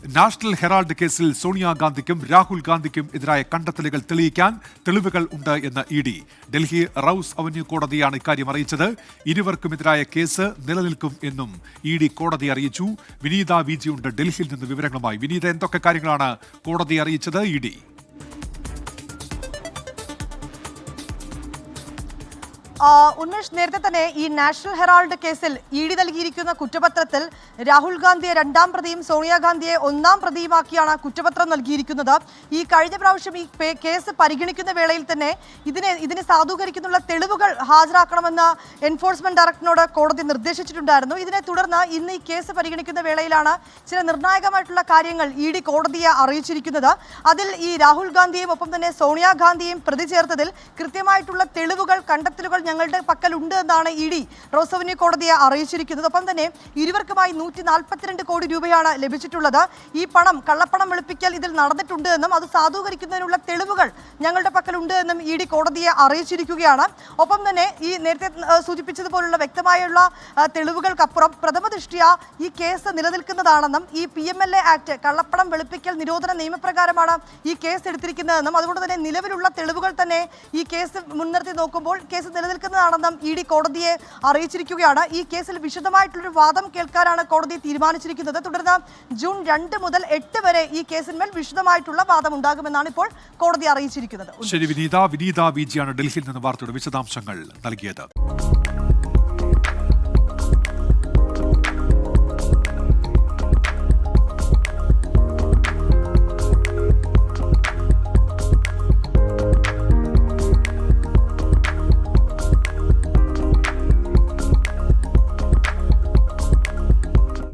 National Herald കേസിൽ സോണിയാഗാന്ധിക്കും രാഹുൽ ഗാന്ധിക്കും എതിരായ കണ്ടെത്തലുകൾ തെളിയിക്കാൻ തെളിവുകൾ ഉണ്ട് എന്ന് ഇഡി. ഡൽഹി റൌസ് അവന്യൂ കോടതിയാണ് ഇക്കാര്യം അറിയിച്ചത്. ഇരുവർക്കുമെതിരായ കേസ് നിലനിൽക്കും എന്നും ഇഡി കോടതി അറിയിച്ചു. വിനീത വിജി ഉണ്ട് ഡൽഹിയിൽ നിന്ന് വിവരങ്ങളുമായി. വിനീത, എന്തൊക്കെ കാര്യങ്ങളാണ് കോടതി അറിയിച്ചത് ഇഡി? ഉന്മേഷ്, നേരത്തെ തന്നെ ഈ നാഷണൽ ഹെറാൾഡ് കേസിൽ ഇഡി നൽകിയിരിക്കുന്ന കുറ്റപത്രത്തിൽ രാഹുൽ ഗാന്ധിയെ 2ാം പ്രതിയും സോണിയാഗാന്ധിയെ 1ാം പ്രതിയുമാക്കിയാണ് കുറ്റപത്രം നൽകിയിരിക്കുന്നത്. ഈ കഴിഞ്ഞ പ്രാവശ്യം ഈ കേസ് പരിഗണിക്കുന്ന വേളയിൽ തന്നെ ഇതിനെ സാധൂകരിക്കുന്നുള്ള തെളിവുകൾ ഹാജരാക്കണമെന്ന് എൻഫോഴ്സ്മെന്റ് ഡയറക്ടറിനോട് കോടതി നിർദ്ദേശിച്ചിട്ടുണ്ടായിരുന്നു. ഇതിനെ തുടർന്ന് ഇന്ന് ഈ കേസ് പരിഗണിക്കുന്ന വേളയിലാണ് ചില നിർണായകമായിട്ടുള്ള കാര്യങ്ങൾ ഇഡി കോടതിയെ അറിയിച്ചിരിക്കുന്നത്. അതിൽ ഈ രാഹുൽ ഗാന്ധിയെയും ഒപ്പം തന്നെ സോണിയാഗാന്ധിയെയും പ്രതി ചേർത്തതിൽ കൃത്യമായിട്ടുള്ള തെളിവുകൾ, കണ്ടെത്തലുകൾ ഞങ്ങളുടെ പക്കലുണ്ട് എന്നാണ് ഇഡി റോസ് അവന്യൂ കോടതിയെ അറിയിച്ചിരിക്കുന്നത്. ഒപ്പം തന്നെ ഇരുവർക്കുമായി 142 കോടി രൂപയാണ് ലഭിച്ചിട്ടുള്ളത്. ഈ പണം, കള്ളപ്പണം വെളുപ്പിക്കൽ ഇതിൽ നടന്നിട്ടുണ്ട് എന്നും അത് സാധൂകരിക്കുന്നതിനുള്ള തെളിവുകൾ ഞങ്ങളുടെ പക്കലുണ്ട് എന്നും ഇഡി കോടതിയെ അറിയിച്ചിരിക്കുകയാണ്. ഒപ്പം തന്നെ ഈ നേരത്തെ സൂചിപ്പിച്ചതുപോലുള്ള വ്യക്തമായുള്ള തെളിവുകൾക്കപ്പുറം പ്രഥമ ദൃഷ്ട്യാ ഈ കേസ് നിലനിൽക്കുന്നതാണെന്നും ഈ PMLA ആക്ട്, കള്ളപ്പണം വെളുപ്പിക്കൽ നിരോധന നിയമപ്രകാരമാണ് ഈ കേസ് എടുത്തിരിക്കുന്നതെന്നും അതുകൊണ്ട് തന്നെ നിലവിലുള്ള തെളിവുകൾ തന്നെ ഈ കേസ് മുൻനിർത്തി നോക്കുമ്പോൾ കേസ് നിലനിൽക്കുന്നതാണെന്നും ഇഡി കോടതിയെ അറിയിച്ചിരിക്കുകയാണ്. ഈ കേസിൽ വിശദമായിട്ടുള്ളൊരു വാദം കേൾക്കാനാണ് കോടതി തീരുമാനിച്ചിരിക്കുന്നത്. തുടർന്ന് ജൂൺ 2 മുതൽ 8 വരെ ഈ കേസിന്മേൽ വിശദമായിട്ടുള്ള വാദം ഉണ്ടാകുമെന്നാണ് ഇപ്പോൾ കോടതി അറിയിച്ചിരിക്കുന്നത്. ശരി വിനീത വിജിയാണ് ഡൽഹിയിൽ നിന്ന് വാർത്തയുടെ വിശദാംശങ്ങൾ നൽകിയത്.